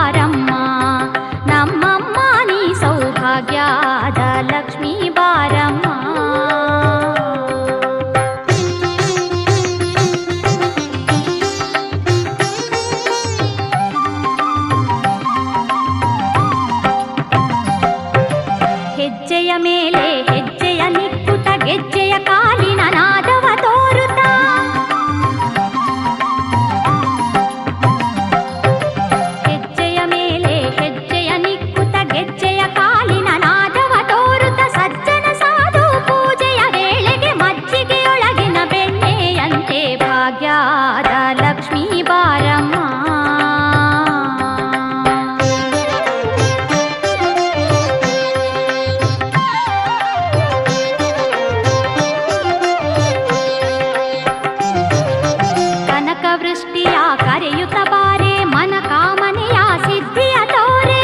ಬಾರಮ್ಮ, ನಮ್ಮಮ್ಮ ನೀ ಸೌಭಾಗ್ಯದ ಲಕ್ಷ್ಮೀ ಬಾರಮ್ಮ. ಹೆಜ್ಜೆಯ ಮೇಲೆ ಹೆಜ್ಜೆಯ ನಿಕ್ಕುತ ಗೆಜ್ಜೆಯ ಕಾಲಿನ ನಾದವ ತೋರುತ್ತ, ಹೆಜ್ಜೆಯ ಮೇಲೆ ಹೆಜ್ಜೆಯ ನಿಕ್ಕುತ ಗೆಜ್ಜೆಯ ಕಾಲಿನ ನಾದವ ತೋರುತ್ತ, ಸಜ್ಜನ ಸಾಧು ಪೂಜೆಯ ವೇಳೆಗೆ ಮಜ್ಜಿಗೆಯೊಳಗಿನ ಬೆಣ್ಣೆಯಂತೆ ಭಾಗ್ಯದ ಲಕ್ಷ್ಮೀ ಬಾರಮ್ಮ. ವೃಷ್ಟಿಯ ಕರೆಯುತ್ತ ಬಾರೆ, ಮನ ಕಾಮನೆಯ ಸಿದ್ಧಿಯ ತೋರೆ.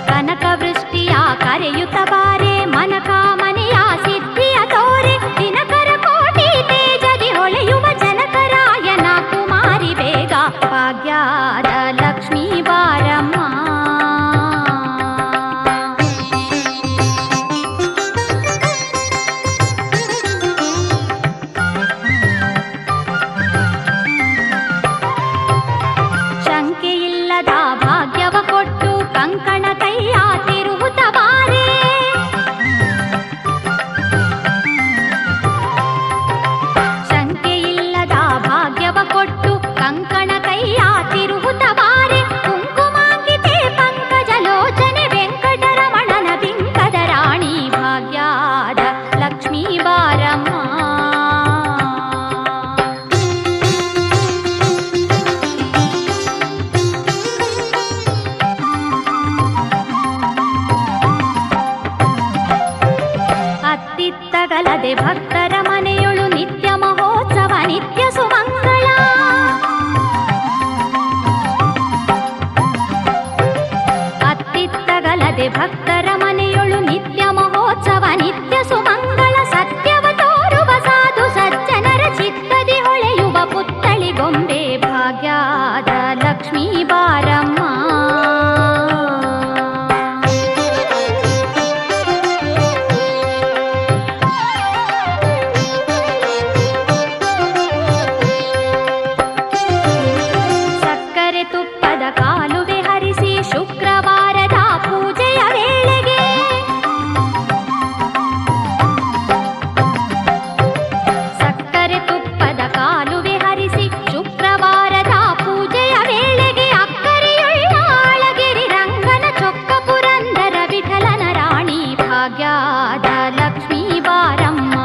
ಕನಕ ವೃಷ್ಟಿಯ ಕರೆಯುತ್ತ ಬಾರೆ, ಮನ ಕಾಮನೆಯ ಸಿದ್ಧಿಯ ತೋರೆ. ದಿನಕರ ಕೋಟಿ ತೇಜದಿ ಹೊಳೆಯುವ ಜನಕರಾಯನ ಕುಮಾರಿ ಬೇಗ ಭಾಗ್ಯದ ಲಕ್ಷ್ಮೀ ಬಾರಮ್ಮ. ಶಂಕೆಯಿಲ್ಲದ ಭಾಗ್ಯವ ಕೊಟ್ಟು ಕಂಕಣ ಕೈಯ ತಿರುವುತ ಬಾರೆ. ಶಂಕೆಯಿಲ್ಲದ ಭಾಗ್ಯವ ಕೊಟ್ಟು ಕಂಕಣ ಕೈಯ ತಿರುವುತ ಬಾರೆ. ಕುಂಕುಮಾಂಗಿತೆ ಪಂಕಜ ಲೋಚನೆ ವೆಂಕಟರಮಣನ ಬಿಂಕದ ರಾಣಿ ಭಾಗ್ಯದ ಲಕ್ಷ್ಮೀ ಬಾರಮ್ಮ. ಅತ್ತಿತ್ತಗಲದೆ ಭಕ್ತರ ಮನೆಯೊಳು ನಿತ್ಯ ಮಹೋತ್ಸವ ನಿತ್ಯ ಸುಮಂಗಳ. ಅತ್ತಿತ್ತಗಲದೆ ಭಕ್ತರ ಮನೆಯೊಳು ನಿತ್ಯ ಮಹೋತ್ಸವ ನಿತ್ಯ ಸುಮಂಗಳ. ಸತ್ಯವ ತೋರುವ ಸಾಧು ಸಜ್ಜನರ ಚಿತ್ತದಿ ಹೊಳೆಯುವ ಪುತ್ತಳಿ ಗೊಂಬೆ ಭಾಗ್ಯದ ಲಕ್ಷ್ಮೀ ಬಾರಮ್ಮ. ತುಪ್ಪದ ಕಾಲುವೆ ಹರಿಸಿ ಶುಕ್ರವಾರದ ಪೂಜೆಯ ವೇಳೆಗೆ, ಸಕ್ಕರೆ ತುಪ್ಪದ ಕಾಲುವೆ ಹರಿಸಿ ಶುಕ್ರವಾರದ ಪೂಜೆಯ ವೇಳೆಗೆ, ಅಕ್ಕರೆಯುಳ್ಳ ಅಳಗಿರಿ ರಂಗನ ಚೊಕ್ಕ ಪುರಂದರ ವಿಠಲನ ರಾಣಿ ಭಾಗ್ಯದ ಲಕ್ಷ್ಮೀ ಬಾರಮ್ಮ.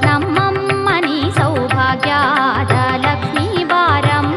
ನಮ್ಮಮ್ಮ ನೀ ಸೌಭಾಗ್ಯದ ಲಕ್ಷ್ಮೀ ಬಾರಮ್ಮ.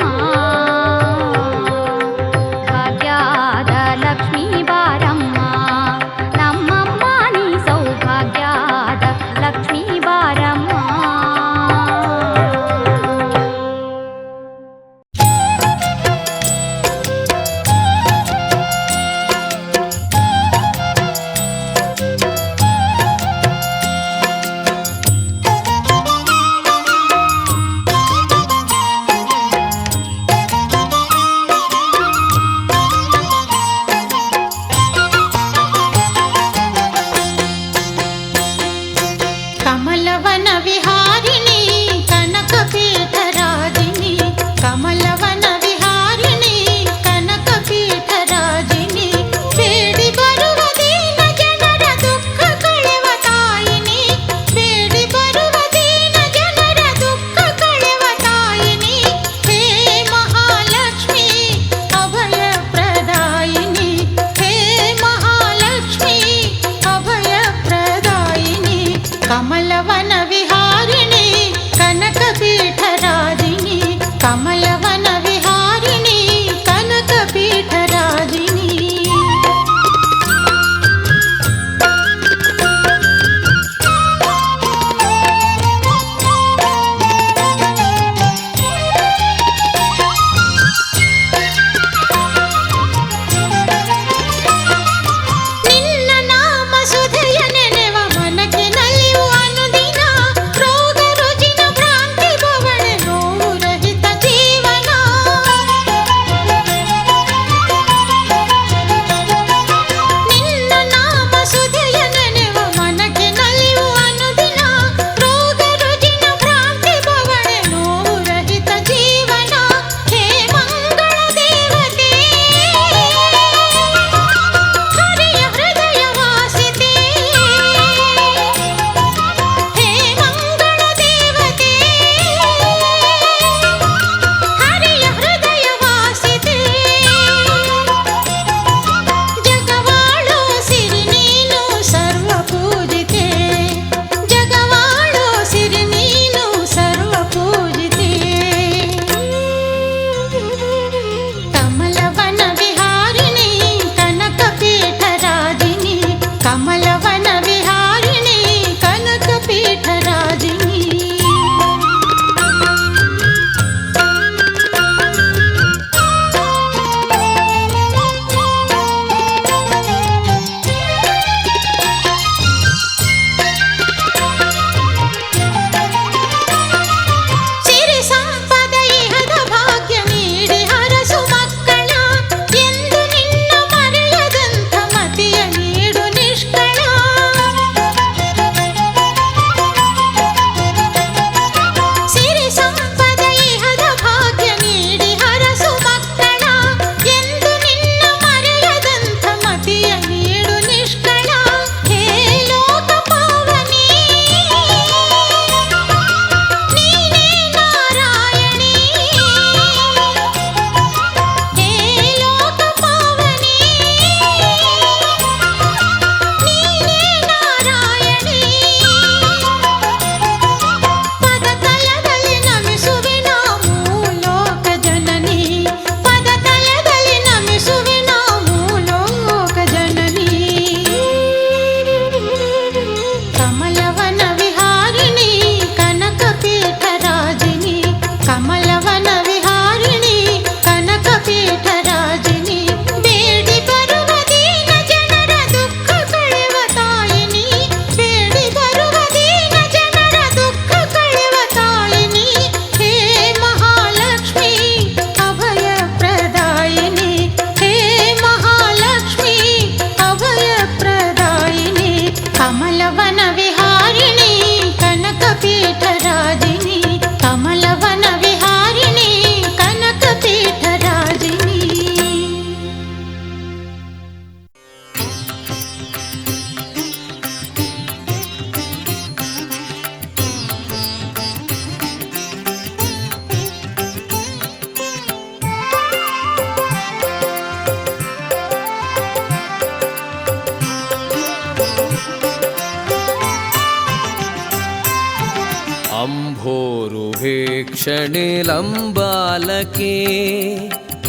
ಕ್ಷಣೆ ಲಂಬಾಲಕೆ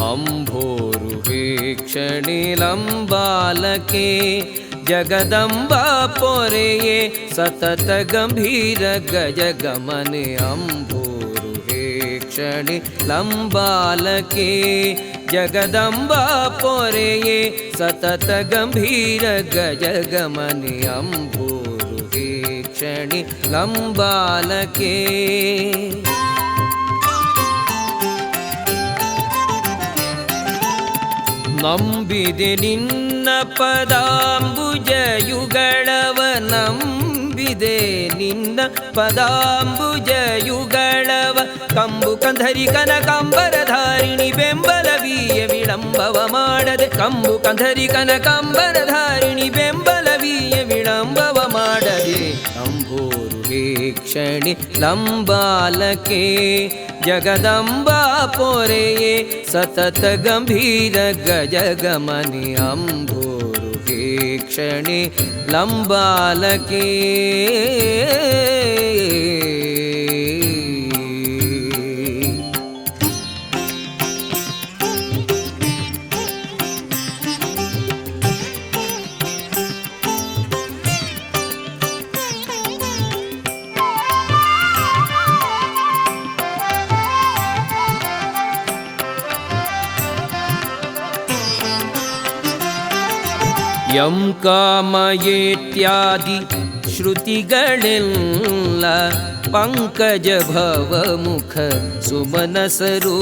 ಅಂಭೋರುಹೇ ಕ್ಷಣೆ ಲಂಬಾಲಕೆ ಜಗದಂಬಾ ಪೊರೆಯೇ ಸತತ ಗಂಭೀರ ಗಜ ಗಮನೆ ಅಂಭೋರುಹೇ ಕ್ಷಣೆ ಲಂಬಾಲಕೆ ಜಗದಂಬಾ ಪೊರೆಯೇ ಸತತ ಗಂಭೀರ ಗಜ ಗಮನೆ ಅಂಭೋರುಹೇ ಕ್ಷಣೆ ಲಂಬಾಲಕೆ ನಂಬಿದೆ ನಿನ್ನ ಪದಾಂಬುಜಯುಗಳವ ನಂಬಿದೆ ನಿನ್ನ ಪದಾಂಬುಜಯುಗಳವ ಕಂಬು ಕಂಧರಿ ಕನಕಾಂಬರಧಾರಿಣಿ ಬೆಂಬಲವೀಯ ವಿಳಂಬವ ಮಾಡದೆ ಕಂಬು ಕಂಧರಿ ಕನಕಾಂಬರಧಾರಿಣಿ ಬೆಂಬಲವೀಯ ವಿಳಂಬವ ಮಾಡದೆ ಅಂಭೋರುಹೇ ಕ್ಷಣೆ ಲಂಬಾಲಕೆ ಜಗದಂಬಾ ಪೊರೆಯೇ ಸತತ ಗಂಭೀರ ಗಜ ಗಮನೆ ಅಂಭೋರುಹೇ ಕ್ಷಣೆ ಲಂಬಾಲಕೆ ಯಂ ಕಾಮಯೇತ್ಯಾದಿ ಶ್ರುತಿಗಳೆಲ್ಲ ಪಂಕಜ ಭವಮುಖ ಸುಮನಸರು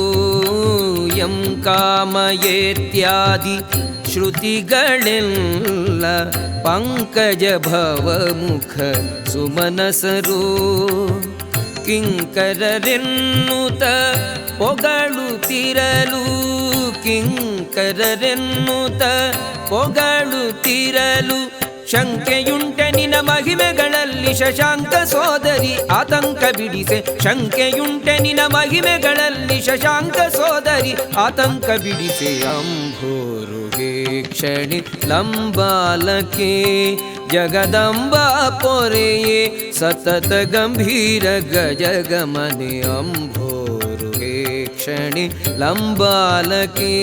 ಯಂ ಕಾಮಯೇತ್ಯಾದಿ ಶ್ರುತಿಗಳೆಲ್ಲ ಪಂಕಜ ಭವಮುಖ ಸುಮನಸರು ಕಿಂಕರರೆನ್ನುತ ಪೊಗಳುತ್ತಿರಲು ಕಿಂಕರರೆನ್ನುತ ಪೊಗಳುತ್ತಿರಲು ಶಂಕೆಯುಂಟೆ ನಿನ ಮಹಿಮೆಗಳಲ್ಲಿ ಶಶಾಂಕ ಸೋದರಿ ಆತಂಕ ಬಿಡಿಸೆ ಶಂಕೆಯುಂಟೆ ನಿನ ಮಹಿಮೆಗಳಲ್ಲಿ ಶಶಾಂಕ ಸೋದರಿ ಆತಂಕ ಬಿಡಿಸೆ ಅಂಭೋರುಹೇ ಕ್ಷಣೆ ಲಂಬಾಲಕೆ ಜಗದಂಬಾ ಪೊರೆಯೇ ಸತತ ಗಂಭೀರ ಗಜ ಗಮನೆ ಅಂಭೋರುಹೇ ಕ್ಷಣೆ ಲಂಬಾಲಕೆ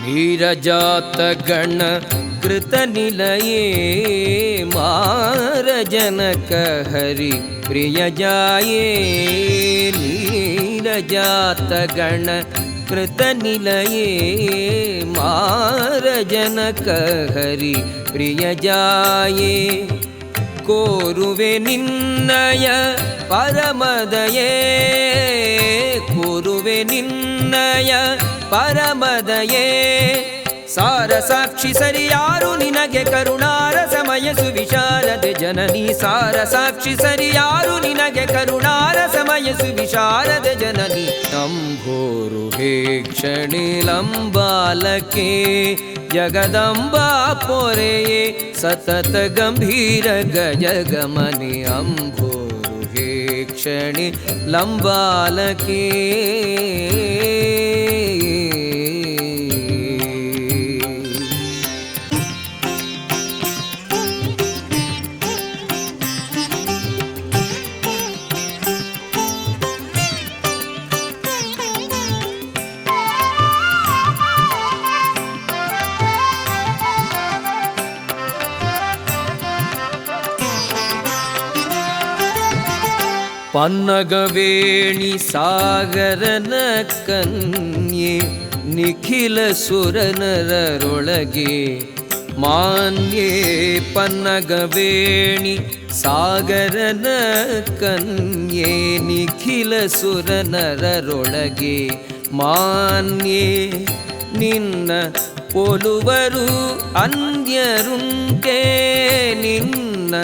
ನೀರಜಾತ ಗಣ ಕೃತ ನಿಲಯೇ ಮಾರ ಜನಕ ಹರಿ ಪ್ರಿಯ ಜಾಯೇ ನೀರಜಾತ ಗಣ ಕೃತ ನಿಲಯೇ ಮಾರ ಜನಕ ಹರಿ ಪ್ರಿಯ ಜಾಯೇ ಕೋರುವೆ ನಿನ್ನಯ ಪರಮದಯೇ ಕೋರುವೆ ನಿನ್ನಯ ಪರಮದಯೇ ಸಾರ ಸಾಕ್ಷಿ ಸರಿಯಾರು ನಿನಗೆ ಕರುಣಾರ ಸಮಯ ಸುವಿಶಾರದೆ ಜನನಿ ಸಾರ ಸಾಕ್ಷಿ ಸರಿಯಾರು ನಿನಗೆ ಕರುಣಾರ ಸಮಯ ಸುವಿಶಾರದೆ ಜನನಿ ಅಂಭೋರುಹೇ ಕ್ಷಣೆ ಲಂಬಾಲಕೆ ಜಗದಂಬಾ ಪೊರೆಯೇ ಸತತ ಗಂಭೀರ ಗಜ ಗಮನೆ ಅಂಭೋರುಹೇ ಕ್ಷಣೆ ಲಂಬಾಲಕೆ ಪನ್ನಗವೇಣಿ ಸಾಗರನ ಕನ್ಯೆ ನಿಖಿಲ ಸುರನರರೊಳಗೆ ಮಾನ್ಯೆ ಪನ್ನಗವೇಣಿ ಸಾಗರನ ಕನ್ಯೆ ನಿಖಿಲ ಸುರನರರೊಳಗೆ ಮಾನ್ಯೆ ನಿನ್ನ ಪೋಲುವರು ಅನ್ಯರುಂಟೆ ನಿನ್ನ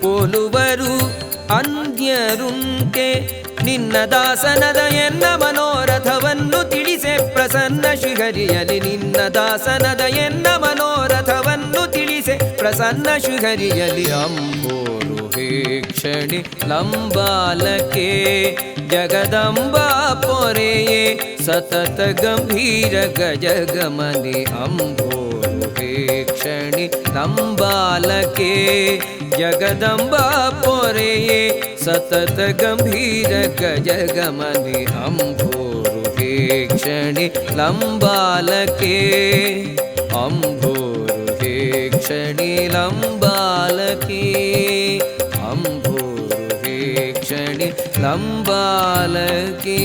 ಪೋಲುವರು ಅನ್ಯರುಂಟೆ ನಿನ್ನ ದಾಸನದ ಎನ್ನ ಮನೋರಥವನ್ನು ತಿಳಿಸೆ ಪ್ರಸನ್ನ ಶ್ರೀಹರಿಯಲಿ ನಿನ್ನ ದಾಸನದ ಎನ್ನ ಮನೋರಥವನ್ನು ತಿಳಿಸೆ ಪ್ರಸನ್ನ ಶ್ರೀಹರಿಯಲಿ ಅಂಬೋರುಹೇಕ್ಷಣಿ ಲಂಬಾಲಕೆ ಜಗದಂಬಾ ಪೊರೆಯೇ ಸತತ ಗಂಭೀರ ಗಜಗಮನಿ ಅಂಬೋರುಹೇಕ್ಷಣಿ ಲಂಬಾಲಕೆ ಜಗದಂಬಾ ಪೊರೆಯೇ ಸತತ ಗಂಭೀರ ಗಜಗಮನಿ ಅಂಬೋರುಹೇಕ್ಷಣಿ ಲಂಬಾಲಕೆ ಅಂಬೋರುಹೇಕ್ಷಣಿ ಲಂಬಾಲಕೆ ಅಂಬೋರುಹೇಕ್ಷಣಿ ಲಂಬಾಲಕೆ.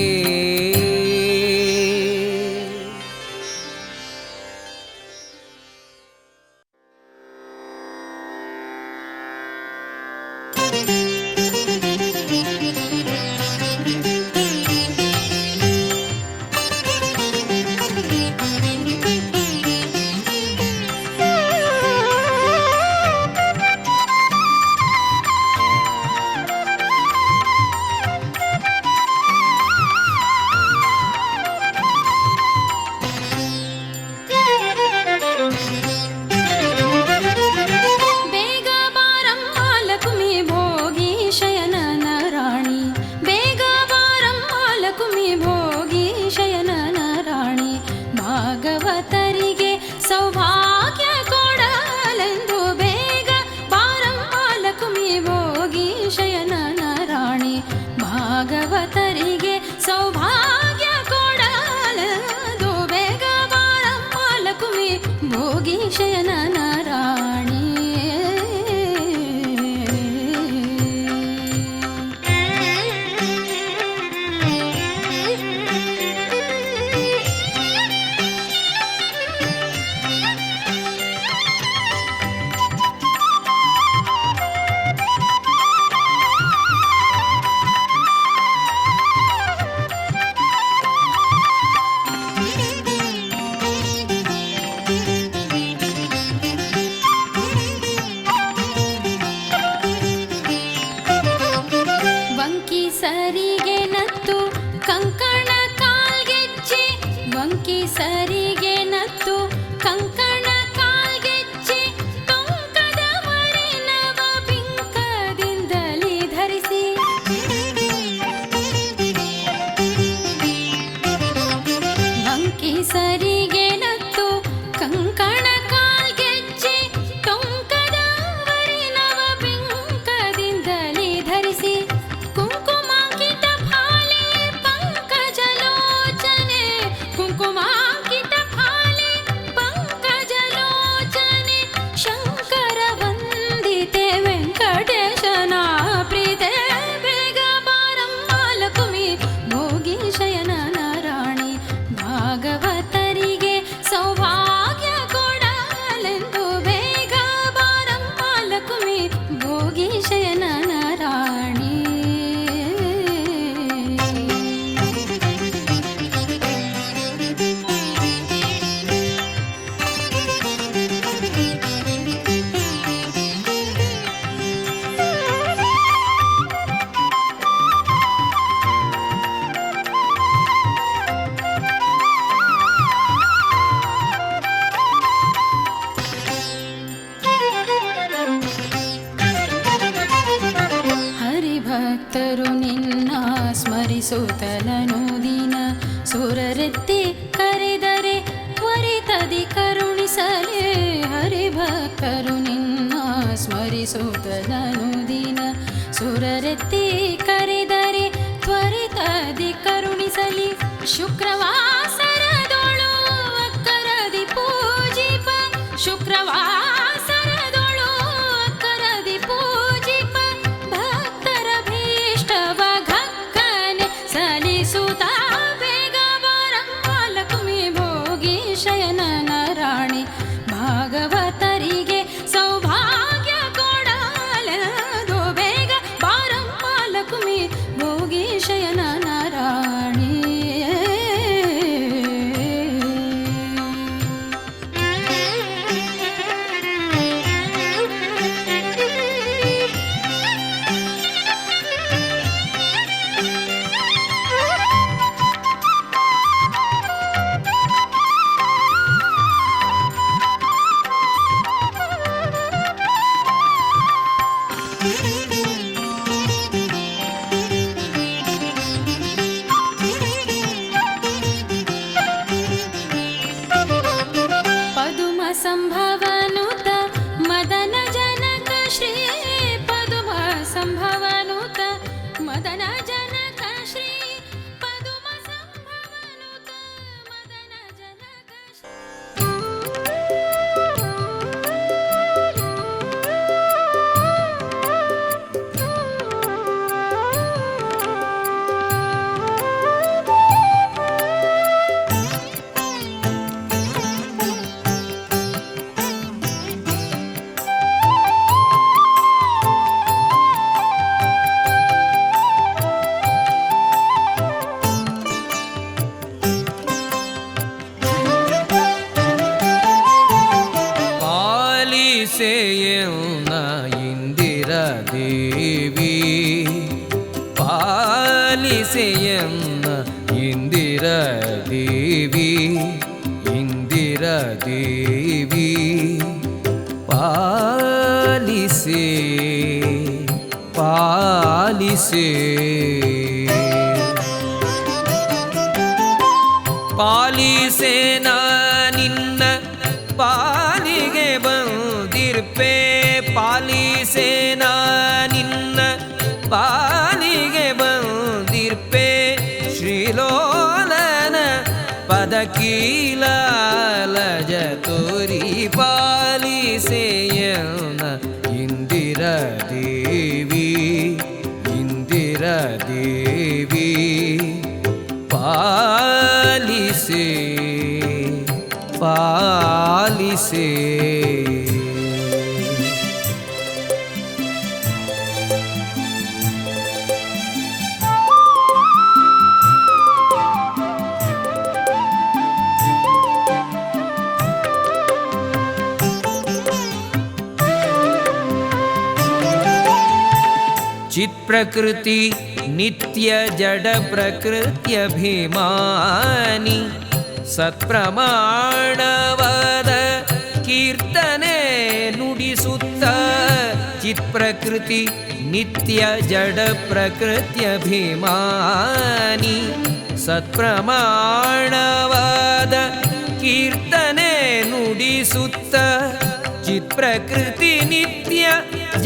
ಭಾಗವತರಿಗೆ ಸೌಭಾಗ್ಯ ಕೊಡಲೆಂದು ಬೇಗ ಬಾರಮ್ಮ ಲಕ್ಷ್ಮಿ ಭೋಗಿ ಶಯನ ರಾಣಿ. ಸರಿಗೆ ನತ್ತು ಕಂಕಣ ಕಾಲ್ಗೆಚ್ಚಿ ವಂಕಿ ಸರಿಗೆ ನತ್ತು ಕಂಕಣ ಕಾಲ್ಗೆಚ್ಚಿ ಟೊಂಕದ ಮರಿನವ ಬಿಂಕದಿಂದಲೇ ಧರಿಸಿ ವಂಕಿ ಸರಿಗೆ ನತ್ತು ಕಂಕಣ ಕಾಲ್ಗೆಚ್ಚಿ ಟೊಂಕದ ಮರಿನವ ಬಿಂಕದಿಂದಲೇ ಧರಿಸಿ ಕುಂಕುಮಾಂಕಿತ ಫಾಲೆ ಪಂಕಜಲೋಚನೆ ಕುಂಕುಮಾಂಕಿತ ಫಾಲೆ ಪಂಕಜಲೋಚನೆ ಶಂಕರ ವಂದಿತೆ ವೆಂಕಟೇಶನ ಪ್ರೀತೆ ಬೇಗ ಬಾರಮ್ಮ ಲಕ್ಷ್ಮಿ ಭೋಗಿ ಶಯನ ರಾಣಿ. ಭಾಗವತರಿಗೆ ಸೌಭಾಗ್ಯ ಕೊಡಲೆಂದು ಬೇಗ ಬಾರಮ್ಮ ಲಕ್ಷ್ಮಿ ಭೋಗಿ ಶಯನ ರಾಣಿ. ಹರಿಭಕ್ತರು ನಿನ್ನ ಸ್ಮರಿಸುತ್ತಲನು ದಿನ ಸುರರೆತ್ತಿ ಕರೆದರೆ ತ್ವರಿತದಿ ಕರುಣಿಸಲೇ. ಹರಿಭಕ್ತರು ನಿನ್ನ ಸ್ಮರಿಸುತ್ತಲನು ದಿನ ಸುರರೆತ್ತಿ ಕರೆದರೆ ತ್ವರಿತದಿ ಕರುಣಿಸಲಿ. ಶುಕ್ರವಾಸರದೊಳು ಅಕ್ಕರದಿ ಪೂಜಿಪ ಶುಕ್ರವಾಸರದೊಳು ಅಕ್ಕರದಿ ಪೂಜಿಪ ಭಕ್ತರ ಭೀಷ್ಟವ ಘಕ್ಕನೆ ಸಲಿಸುತ್ತ ಬೇಗ ಬಾರಮ್ಮ ಲಕ್ಷ್ಮಿ ಭೋಗಿ ಶಯನ ರಾಣಿ. ಭಾಗವತರಿಗೆ ಸೌಭಾಗ್ಯ ಕೊಡಲೆಂದು ಬೇಗ ಬಾರಮ್ಮ ಲಕ್ಷ್ಮಿ ಭೋಗಿ ಶಯನ ರಾಣಿ. ಪಾಲಿಸೆಯನ್ನ ಇಂದಿರಾ ದೇವಿ ಇಂದಿರಾ ದೇವಿ ಪಾಲಿಸೆ ಪಾಲಿಸೆ ಪಾಲಿಸೆ ನಿನ್ನ ಪಾಲಿಗೆ ಬಂದಿರ್ಪೆ ಪಾಲಿಸೆ ನಿನ್ನ ಪಾಲಿಗೆ ಬಂದಿರ್ಪೆ ಶ್ರೀಲೋಲನ ಪದಕೀಲಾಲಜ ತೋರಿ ಪಾಲಿಸೆಯನ್ನ ಇಂದಿರಾ ದೇವಿ ಇಂದಿರಾ ದೇವಿ ಪಾಲಿಸೆ ಪಾಲಿಸೆ ಚಿತ್ ಪ್ರಕೃತಿ ನಿತ್ಯ ಜಡ ಪ್ರಕೃತ್ಯಭಿಮಾನಿ ಸತ್ಪ್ರಮಾಣವಾದ ಕೀರ್ತನೆ ನುಡಿಸುತ್ತ ಚಿತ್ ಪ್ರಕೃತಿ ನಿತ್ಯ ಜಡ ಪ್ರಕೃತ್ಯಭಿಮಾನಿ ಸತ್ಪ್ರಮಾಣವಾದ ಕೀರ್ತನೆ ನುಡಿಸುತ್ತ ಚಿತ್ ಪ್ರಕೃತಿ ನಿತ್ಯ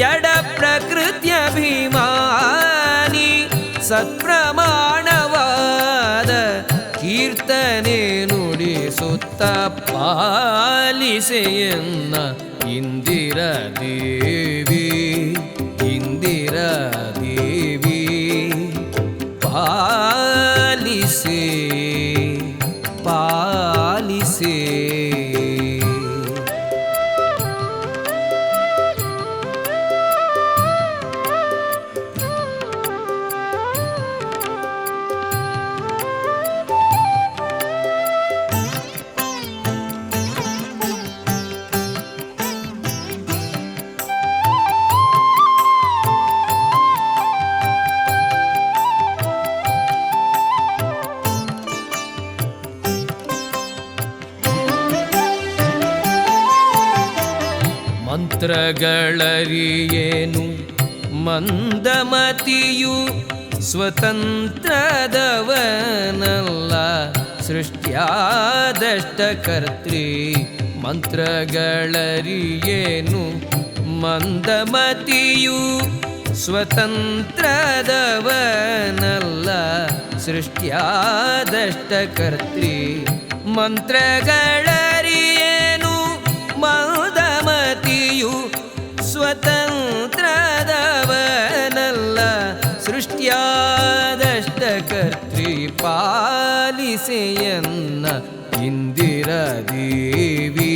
ಜಡ ಪ್ರಕೃತ್ಯಭಿಮಾನಿ ಸತ್ಪ್ರಮಾಣವಾದ ಕೀರ್ತನೆ ನುಡಿಸುತ್ತ ಪಾಲಿಸೆಯನ್ನ ಇಂದಿರಾ ದೇವಿ ಇಂದಿರಾ ದೇವಿ ಪಾಲಿಸೆ ಪಾಲಿಸೆ ಮಂತ್ರಗಳರಿಯೇನು ಮಂದಮತಿಯು ಸ್ವತಂತ್ರದವನಲ್ಲ ಸೃಷ್ಟ್ಯಾದಷ್ಟಕರ್ತೃ ಮಂತ್ರಗಳರಿಯೇನು ಮಂದಮತಿಯು ಸ್ವತಂತ್ರದವನಲ್ಲ ಸೃಷ್ಟ್ಯಾದಷ್ಟಕರ್ತೃ ಮಂತ್ರಗಳರಿಯೇನು ಮಂದಮತಿಯು ಸ್ವತಂತ್ರದವನಲ್ಲ ಸೃಷ್ಟ್ಯಾದಷ್ಟಕರ್ತೃ ಪಾಲಿಸೆಯನ್ನ ಇಂದಿರಾ ದೇವಿ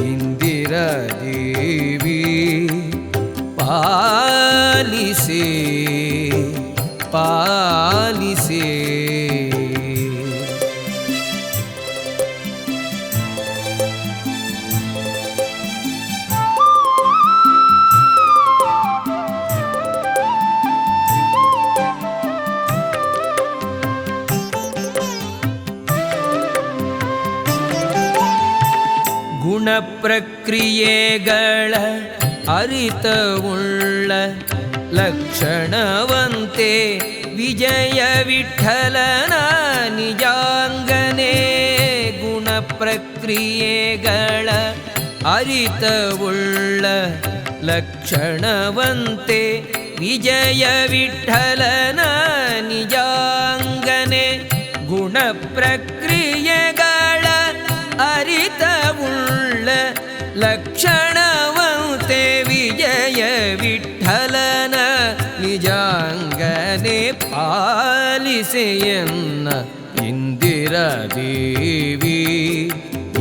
ಇಂದಿರಾ ದೇವಿ ಪಾಲಿಸೆ ಪಾಲಿಸೆ ಗುಣ ಪ್ರಕ್ರಿಯೆಗಳ ಅರಿತವುಳ್ಳ ಲಕ್ಷಣವಂತೆ ವಿಜಯ ವಿಠಲನ ನಿಜಾಂಗನೇ ಗುಣ ಪ್ರಕ್ರಿಯೆಗಳ ಅರಿತವುಳ್ಳ ಲಕ್ಷಣವಂತೆ ವಿಜಯ ವಿಠಲನ ನಿಜಾಂಗನೇ ಗುಣ ಪ್ರಕ್ರಿಯೆಗಳ ಅರಿತವುಳ್ಳ ಲಕ್ಷಣವಂತೆ ವಿಜಯ ವಿಠಲನ ನಿಜಾಂಗನೆ ಪಾಲಿಸೆಯನ್ನ ಇಂದಿರಾ ದೇವಿ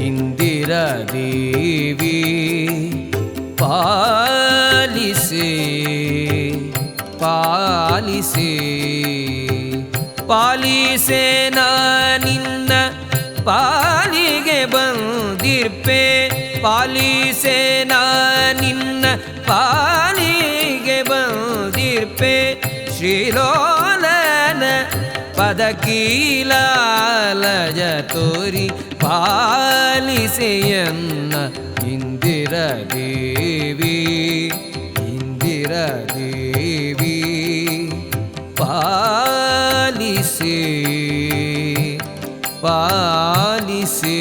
ಇಂದಿರಾ ದೇವಿ ಪಾಲಿಸೆ ಪಾಲಿಸೆ ಪಾಲಿಸೆ ನಿನ್ನ ಪಾಲಿಗೆ ಬಂದಿರ್ಪೆ ಪಾಲಿಸೆ ನಿನ್ನ ಪಾಲಿಗೆ ಬಂದಿರ್ಪೆ ಶ್ರೀಲೋಲನ ಪದಕೀಲಾಲಜ ತೋರಿ ಪಾಲಿಸೆಯನ್ನ ಇಂದಿರದೇವಿ ಇಂದಿರದೇವಿ ಪಾಲಿಸೆ ಪಾಲಿಸೆ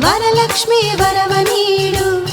ವರಲಕ್ಷ್ಮಿ ವರವ ನೀಡು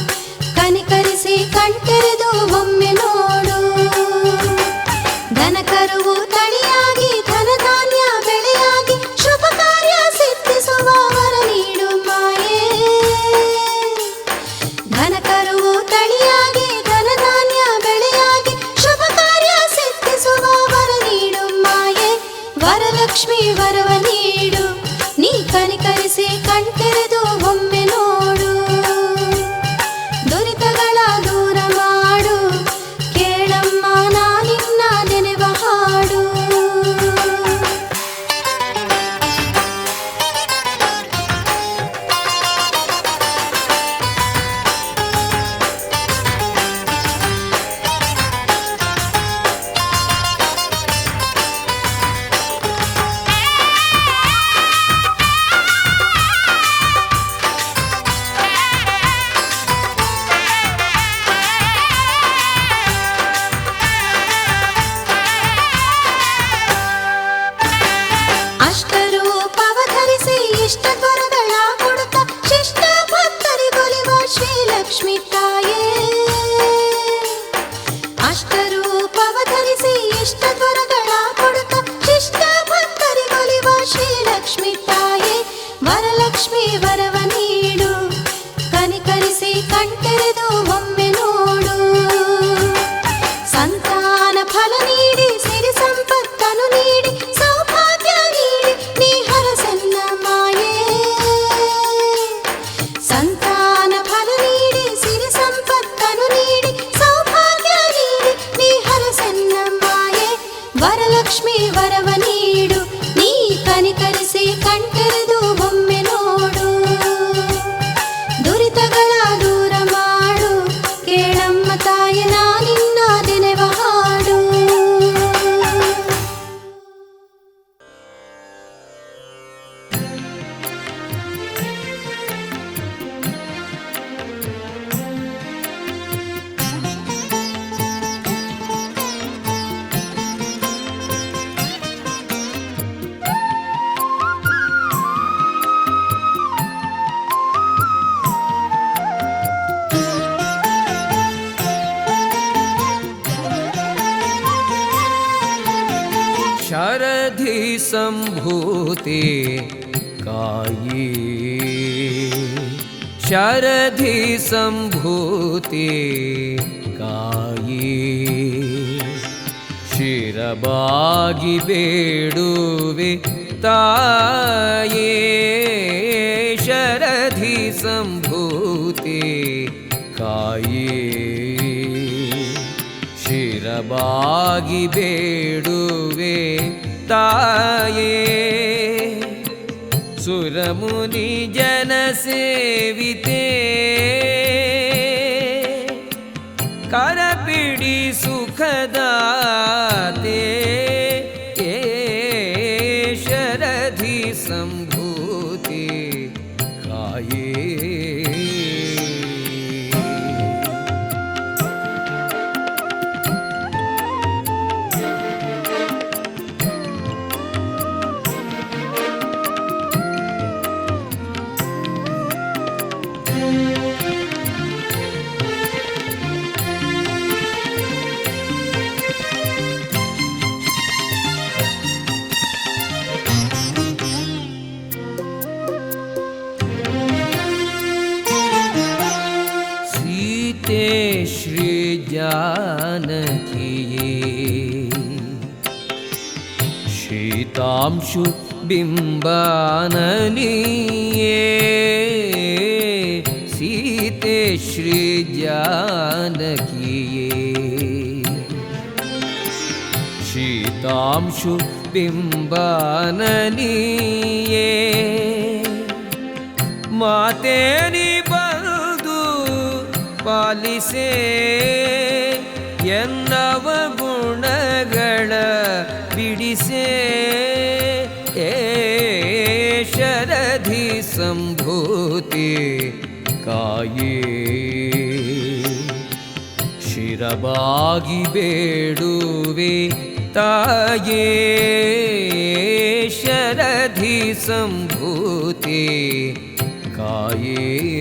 ಶ್ರೀಲಕ್ಷ್ಮಿ ತಾಯೇ. ಅಷ್ಟರೂಪವ ಧರಿಸಿ ಇಷ್ಟ ತ್ವರಗಳ ಕೊಡುತ್ತ ಶಿಷ್ಟ ಭಕ್ತರಿಗೊಲಿವ ಶ್ರೀಲಕ್ಷ್ಮಿ ತಾಯೇ. ವರಲಕ್ಷ್ಮಿ ವರವ ನೀಡು, ಕನಿಕರಿಸಿ ಕಣ್ತೆರೆದು ಒಮ್ಮೆ ನೋಡು. ಸಂತಾನ ಫಲ ನೀಡಿ ಸಿರಿ ಸಂಪತ್ತನು ನೀಡಿ ಸೌಭಾಗ್ಯ ನೀಡಿ ನೀ ಹರಸನ್ನ ಮಾಯೇ. ಸಂತಾನ ಫಲ ನೀಡಿ ಸಿರಿ ಸಂಪತ್ತನು ನೀಡಿ ಸೌಭಾಗ್ಯ ನೀಡಿ ನೀ ಹರಸನ್ನ ಮಾಯೇ. ವರಲಕ್ಷ್ಮಿ ವರವ ನೀಡು, ನೀ ಕನಿಕರಿಸಿ ಕಣ್ತೆರೆದು ಒಮ್ಮೆ ನೋಡು. ದುರಿತಗಳ ದೂರ ಮಾಡು, ಕೇಳಮ್ಮ ತಾಯಿ ನಾನಿನ್ನ ನೆನೆವ ಹಾಡು. शरधि संभूते काये, शरधि संभूते काये. ಶಿರಬಾಗಿ ಬೇಡುವೆ ತಾಯೇ, ಶರಧಿ ಸಂಭೂತೆ ಕಾಯೇ. ಶಿರಬಾಗಿ ಬೇಡುವೆ ತಾಯೇ. ಸುರಮುನಿ ಜನ ಸೇವಿತೆ, ಕರಪಿಡಿ ಸುಖದಾತೆ. ಶರಧಿ ಸಂಭೂತಿ ಕಾಯೇ. श्री जानकिये, शीतांशु बिंबाननिये. सीते श्री जानकिये, शीतांशु बिंबाननिये. मातेरी ಪಾಲಿಸೆ ಎನ್ನವ ಗುಣಗಳ ಬಿಡಿಸೆ. ಶರಧಿ ಸಂಭೂತಿ ಕಾಯೇ. ಶಿರಬಾಗಿ ಬೇಡುವೆ ತಾಯೇ, ಶರಧಿ ಸಂಭೂತಿ ಕಾಯೇ.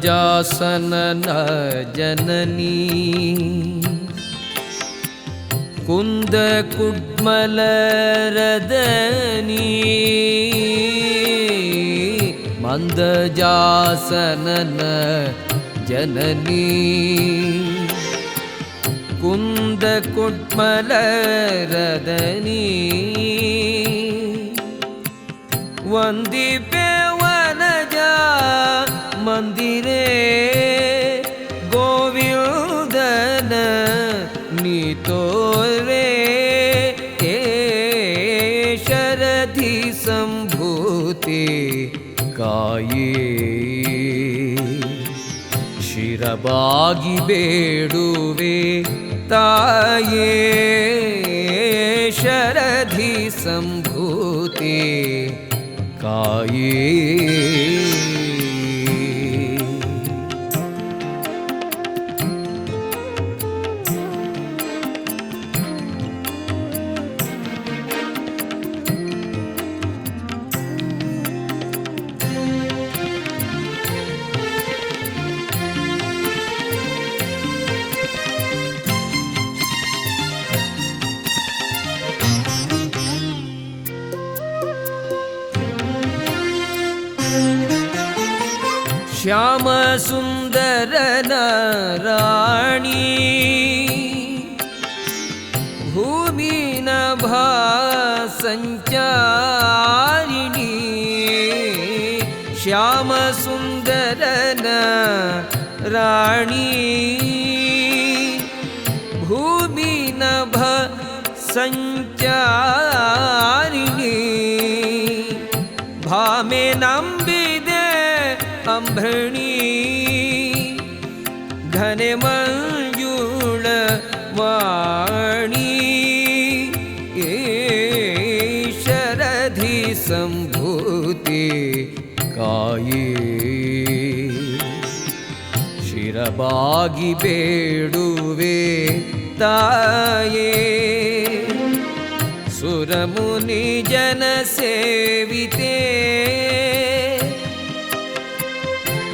ಮಂದಜಾಸನನ ಜನನೀ, ಕುಂದ ಕುಡ್ಮಲರದನೀ. ಮಂದಜಾಸನನ ಜನನೀ, ಕುಂದ ಕುಡ್ಮಲರದನೀ. ವಂದಿಪೆ ವನಜ ಮಂದಿರೇ, ಗೋವಿಂದನ ನೀ ತೋರೆ. ಶರಧಿ ಸಂಭೂತಿ ಕಾಯೇ. ಶಿರಬಾಗಿ ಬೇಡುವೆ ತಾಯೇ, शरधि सम्भूते काये श्याम सुंदर नाराणी भूमि नभा संचारिणी श्याम सुंदर नाराणी भूमि नभा संचारिणी भामे नंबिदे अंभृणी घने मंजुळ वाणी शरधि संभूते काये शिरबागी बेडुवे ताये सुरमुनि जन सेविते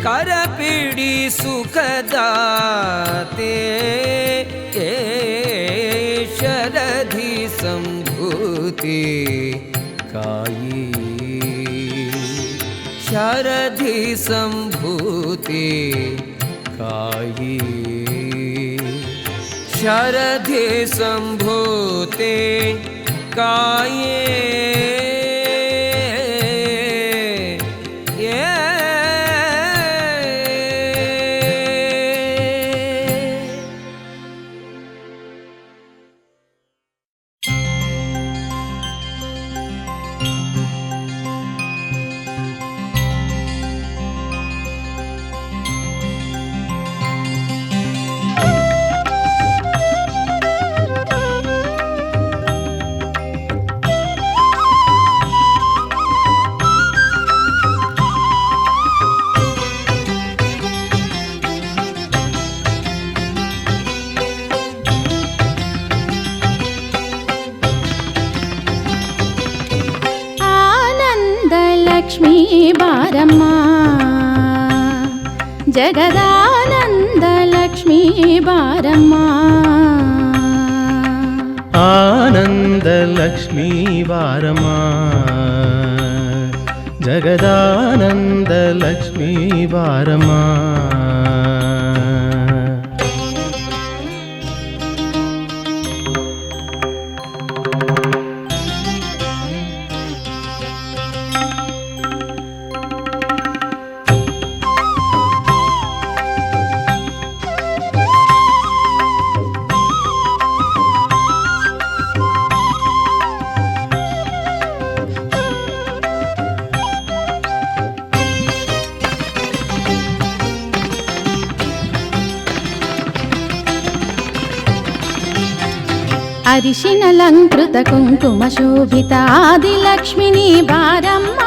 करपीडी सुखदाते शरधि संभूते काये शरधि संभूते काये शरधि संभूते काये लक्ष्मी बारम्म जगदानंद लक्ष्मी बारम्म आनंद लक्ष्मी बारम्म जगदानंद लक्ष्मी बारम्म अरिशिनलंकृत कुंकुम शोभित आदिलक्ष्मिनी बारम्म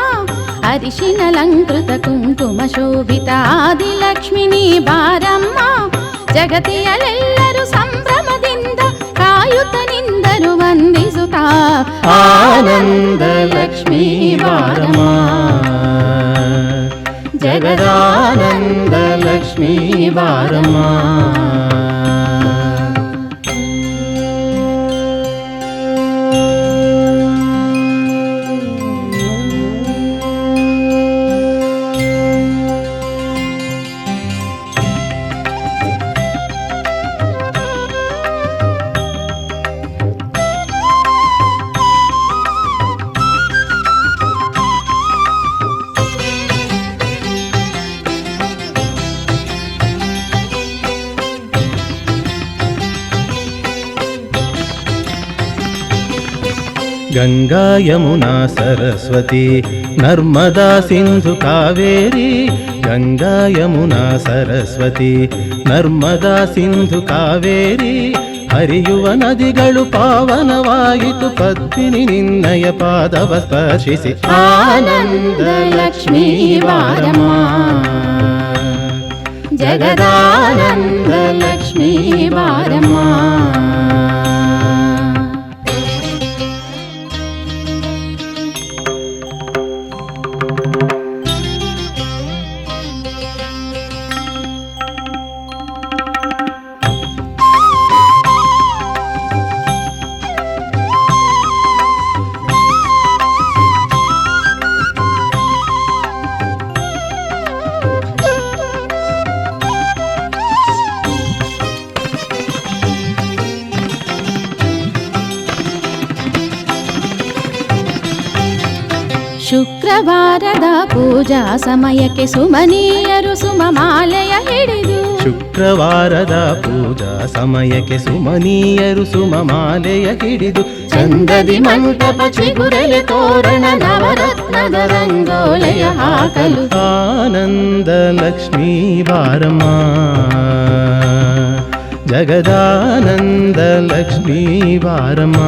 अरिशिनलंकृत कुंकुम शोभित आदिलक्ष्मिनी बारम्म जगतियल्लेल्लरू संभ्रमदिंद कायुत्त निंದರು ವಂದಿಸುತ್ತಾ आनंद लक्ष्मी बारम्म जगदानंद लक्ष्मी बारम्म गंगा यमुना सरस्वती नर्मदा सिंधु कावेरी गंगा यमुना सरस्वती नर्मदा सिंधु कावेरी ಹರಿಯುವ ನದಿಗಳು ಪಾವನವಾಯಿತು ಪದ್ಮಿನಿ ನಿನ್ನಯ ಪಾದವ ಸ್ಪರ್ಶಿಸಿ ಆನಂದ ಲಕ್ಷ್ಮೀ ಬಾರಮ್ಮ ಜಗದಾನಂದ ಲಕ್ಷ್ಮೀ ಬಾರಮ್ಮ. ಶುಕ್ರವಾರದ ಪೂಜಾ ಸಮಯಕ್ಕೆ ಸುಮನೀಯರು ಸುಮಮಾಲೆಯ ಹಿಡಿದು ಶುಕ್ರವಾರದ ಪೂಜಾ ಸಮಯಕ್ಕೆ ಸುಮನೀಯರು ಸುಮಮಾಲೆಯ ಹಿಡಿದು ಚಂದದಿ ಮಂಟಪ ಚಿಗುರೆಲೆ ತೋರಣ ನವರತ್ನದ ರಂಗೋಲೆಯ ಹಾಕಲು ಆನಂದ ಲಕ್ಷ್ಮೀ ಬಾರಮ್ಮ ಜಗದಾನಂದ ಲಕ್ಷ್ಮೀ ಬಾರಮ್ಮ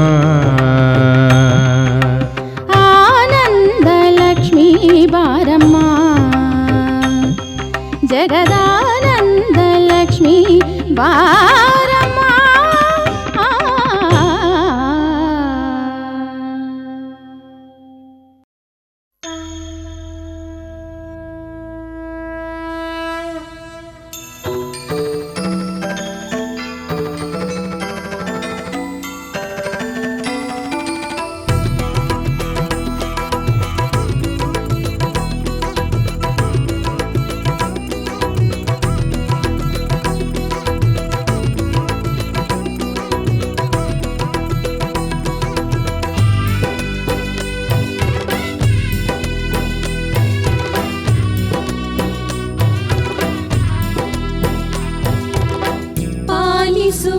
ಬಾರಮ್ಮ ಜಗದಾನಂದ ಲಕ್ಷ್ಮೀ ಬಾರಮ್ಮ.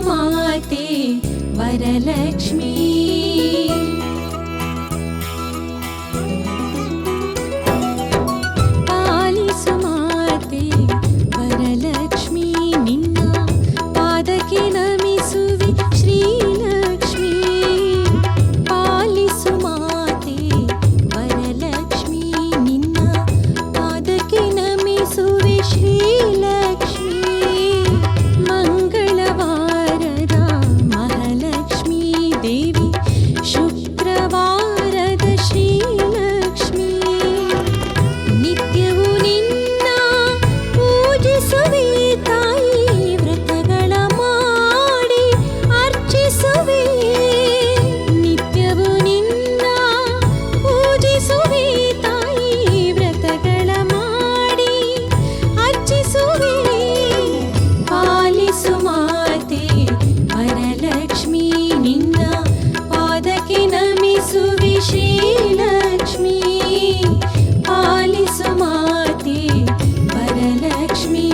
ಮಾತೆ ವರಲಕ್ಷ್ಮೀ ಪಾಲಿಸು ಮಾತೆ ವರಲಕ್ಷ್ಮೀ ನಿನ್ನ ಪಾದಕ್ಕೆ ನಮಿಸುವೆ ಶ್ರೀಲಕ್ಷ್ಮೀ ಪಾಲಿಸು ಮಾತೆ ವರಲಕ್ಷ್ಮೀ ನಿನ್ನ ಪಾದಕ್ಕೆ ನಮಿಸುವೆ ಶ್ರೀಲಕ್ಷ್ಮೀ ಮಂಗಳವಾರದ ಮಹಾಲಕ್ಷ್ಮೀ ದೇವಿ ಶುಕ್ರವಾರದ ಶ್ರೀಲಕ್ಷ್ಮೀ ನಿತ್ಯವೂ ನಿನ್ನ ಪೂಜಿಸುವೆ ತಾಯಿ ವ್ರತಗಳ ಮಾಡಿ ಅರ್ಚಿಸುವೆ ನಿತ್ಯವೂ ನಿನ್ನ ಪೂಜಿಸುವೆ ತಾಯಿ ವ್ರತಗಳ ಮಾಡಿ ಅರ್ಚಿಸುವೆ ಪಾಲಿಸು ಮಾತೆ ವರಲಕ್ಷ್ಮೀ ನಿನ್ನ ಪಾದಕ್ಕೆ ನಮಿಸುವೆ ಶ್ರೀಲಕ್ಷ್ಮೀ ಪಾಲಿಸು ಮಾತೆ ವರಲಕ್ಷ್ಮೀ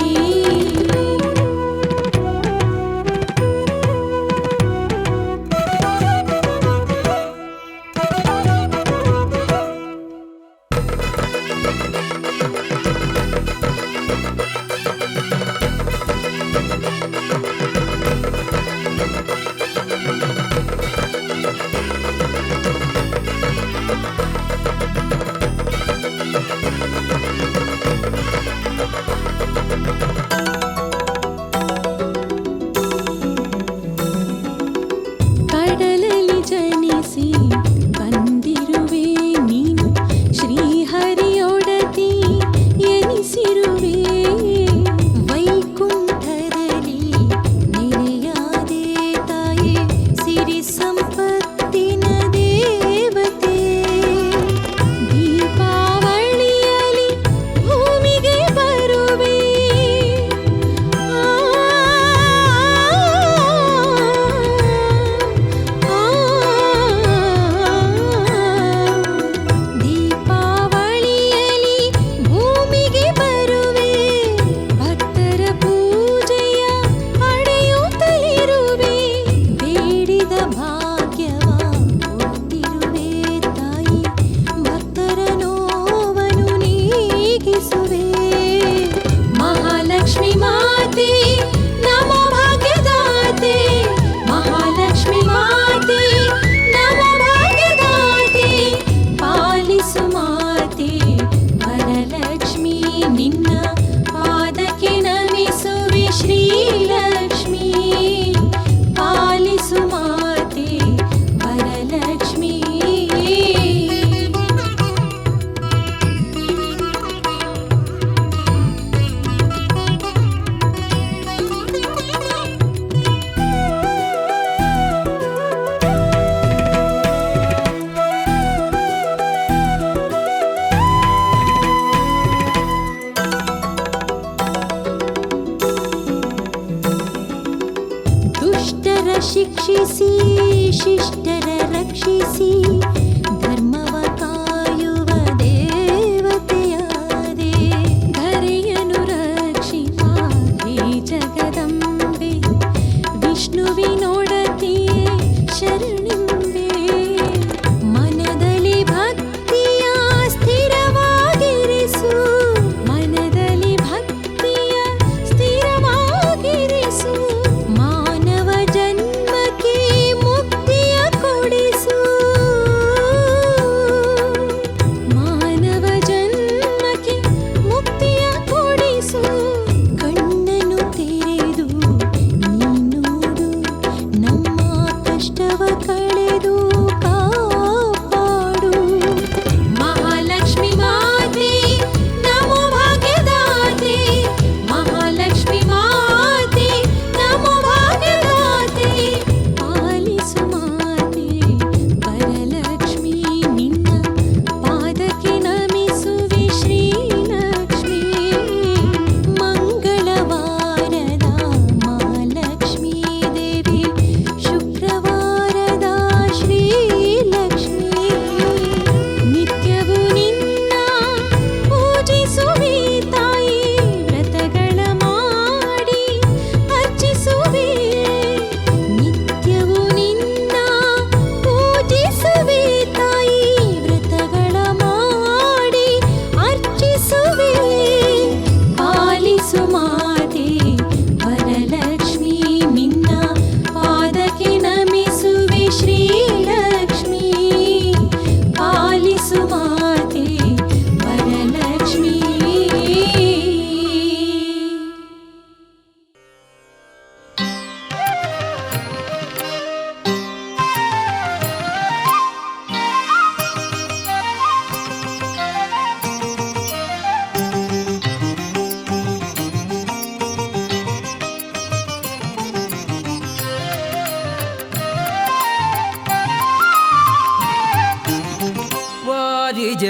ವಾರಿಜ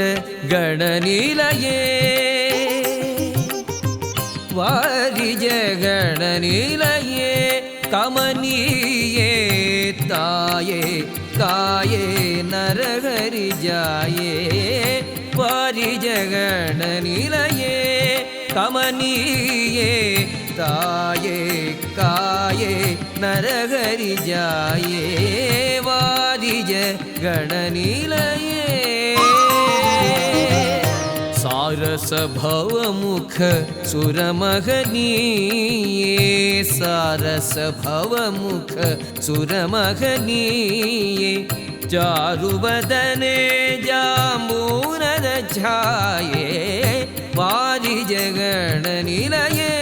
ಗಣನಿಲಯೇ ವಾರಿಜ ಗಣನಿಲಯೇ ಕಮನೀಯೇ ತಾಯೇ ಕಾಯೇ ನರಹರಿ ಜಾಯೇ ವಾರಿಜ ಗಣನಿಲಯೇ ಕಮನೀಯೇ ತಾಯೇ ಕಾಯೇ ನರಹರಿ ಜಾಯೇ ವಾರಿಜ ಗಣನಿಲಯೇ ಸಾರಸ ಭವಮುಖ ಸುರಮಹನೀಯೇ ಸಾರಸ ಭವಮುಖ ಸುರಮಹನೀಯೇ ಚಾರುವದನೆ ಜಾಂಬೂನದ ಛಾಯೇ ವಾರಿಜ ಗಣನಿಲಯೇ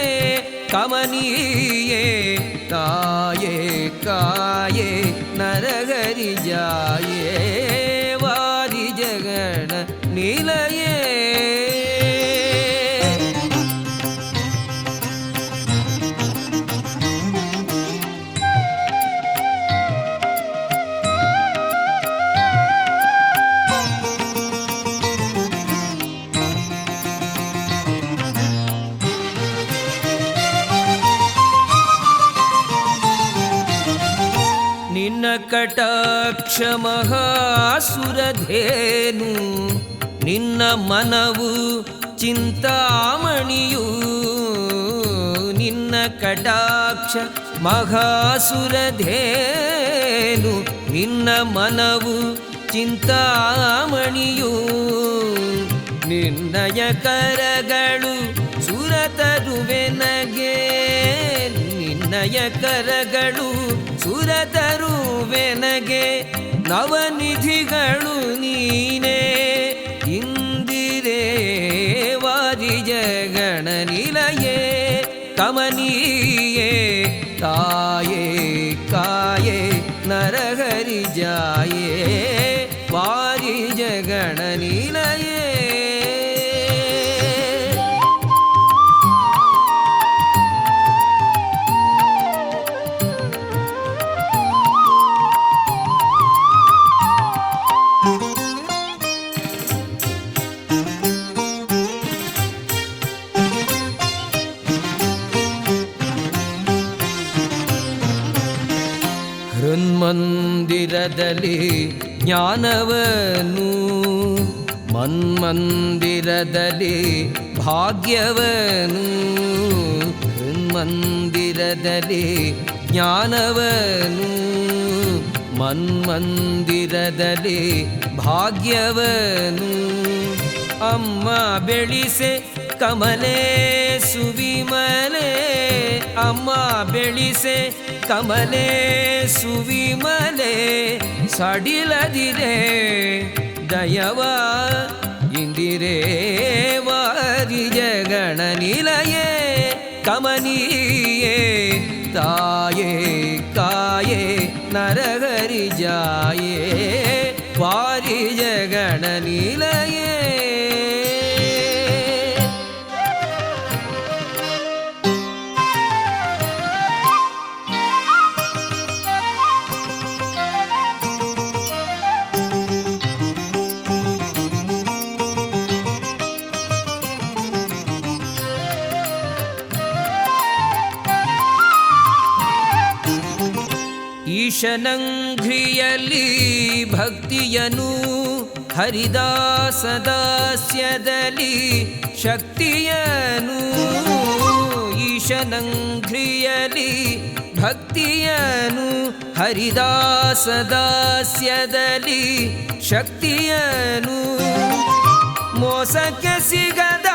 ಕಮನೀಯೇ ತಾಯೇ ಕಾಯೇ ನರಹರಿ ಜಾಯೇ ವಾರಿಜ ಗಣನಿಲಯೇ ನಿನ್ನ ಕಟಾಕ್ಷ ಮಹಾಸುರಧೇನು ನಿನ್ನ ಮನವು ಚಿಂತಾಮಣಿಯು ನಿನ್ನ ಕಟಾಕ್ಷ ಮಹಾಸುರಧೇನು ನಿನ್ನ ಮನವು ಚಿಂತಾಮಣಿಯು ನಿನ್ನಯ ಕರಗಳು ಸುರತರುವೆನಗೆ ನಿನ್ನಯ ಕರಗಳು ಸುರತರುವೆನಗೆ ನವನಿಧಿಗಳು ನೀನೇ ಇಂದಿರೇ ವಾರಿಜ ಗಣನಿಲಯೇ ಕಮನೀಯೇ ತಾಯೇ ಕಾಯೇ ನರಹರಿ ಜಾಯೇ ವಾರಿಜ ಗಣನಿಲಯೇ ಹೃನ್ಮಂದಿರದಲ್ಲಿ ಜ್ಞಾನವನು ಮನ್ಮಂದಿರದಲ್ಲಿ ಭಾಗ್ಯವನು ಹೃನ್ಮಂದಿರದಲ್ಲಿ ಜ್ಞಾನವನು ಮನ್ಮಂದಿರದಲ್ಲಿ ಭಾಗ್ಯವನು ಅಮ್ಮ ಬೆಳಿಸೆ ಕಮಲೆ ಸುವಿಮಲೆ ಅಮ್ಮ ಬೆಳಿಸೆ ಕಮಲೆ ಸುವಿಮಲೆ ಸಡಿಲದಿರೆ ದಯವ ಇಂದಿರೇ ವಾರಿಜ ಗಣನಿಲಯೇ ಕಮನೀಯೇ ತಾಯೇ ಕಾಯೇ ನರಹರಿ ಜಾಯೇ ವಾರಿಜ ಗಣನಿಲಯೇ ಈಶನಂಘ್ರಿಯಲ್ಲಿ ಭಕ್ತಿಯನು ಹರಿದಾಸದಾಸ್ಯದಲ್ಲಿ ಶಕ್ತಿಯನು ಈಶನಂಘ್ರಿಯಲ್ಲಿ ಭಕ್ತಿಯನು ಹರಿದಾಸದಾಸ್ಯದಲ್ಲಿ ಶಕ್ತಿಯನು ಮೋಸಕ್ಕೆ ಸಿಗದ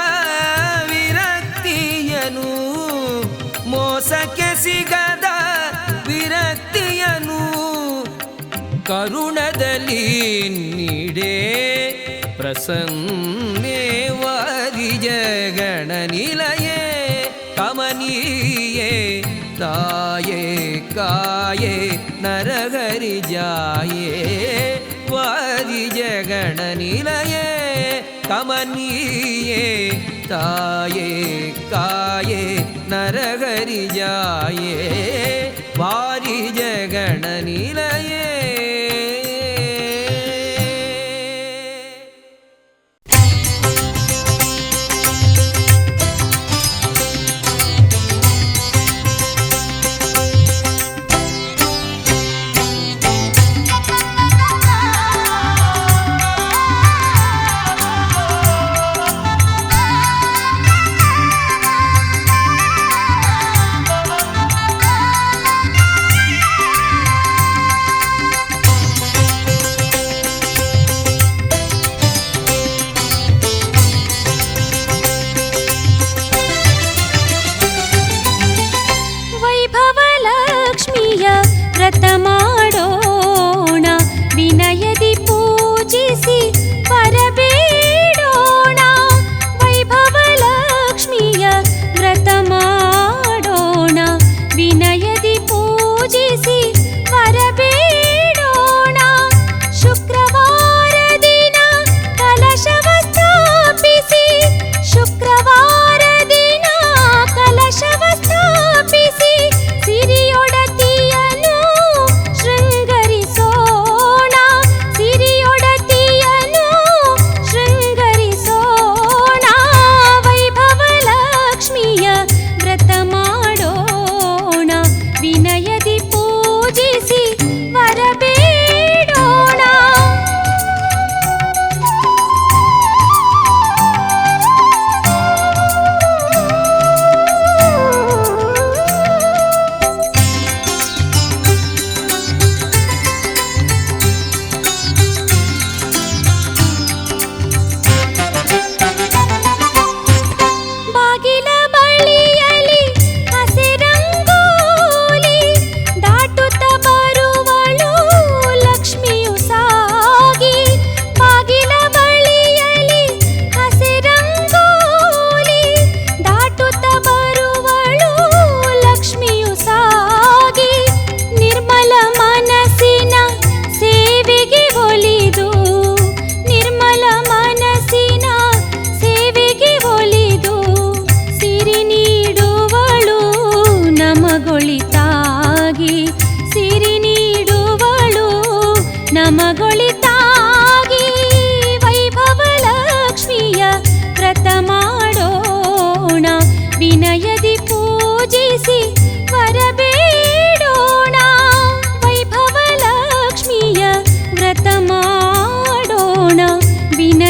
ವಿರಕ್ತಿಯನು ಮೋಸಕ್ಕೆ ಸಿಗದ ವಿರಕ್ತಿಯನು ಕರುಣದಲ್ಲಿ ನೀಡೇ ಪ್ರಸನ್ನೇ ವಾರಿಜ ಗಣನಿಲಯೇ ಕಮನೀಯೇ ತಾಯೇ ಕಾಯೇ ನರಹರಿ ಜಾಯೇ ವಾರಿಜ ಗಣನಿಲಯೇ ಕಮನೀಯೇ ತಾಯೇ ಕಾಯೇ ನರಹರಿ ಜಾಯೇ ವಾರಿಜ ಗಣನಿಲಯೇ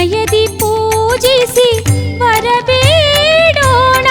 ವಿನಯದಿ ಪೂಜಿಸಿ ವರಬೇಡೋಣ.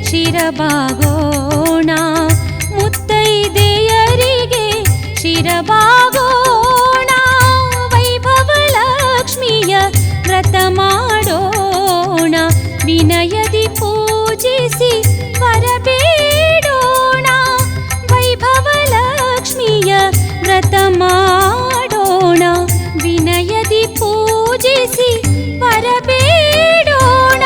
ಶಿರಬಾಗೋಣ ಮುತ್ತೈದೆಯರಿಗೆ ಶಿರಬಾಗೋಣ. ವೈಭವ ಲಕ್ಷ್ಮಿಯ ವ್ರತ ಮಾಡೋಣ, ವಿನಯದಿ ಪೂಜಿಸಿ ವರಬೇಡೋಣ. ವೈಭವ ಲಕ್ಷ್ಮಿಯ ವ್ರತ ಮಾಡೋಣ, ವಿನಯದಿ ಪೂಜಿಸಿ ವರಬೇಡೋಣ.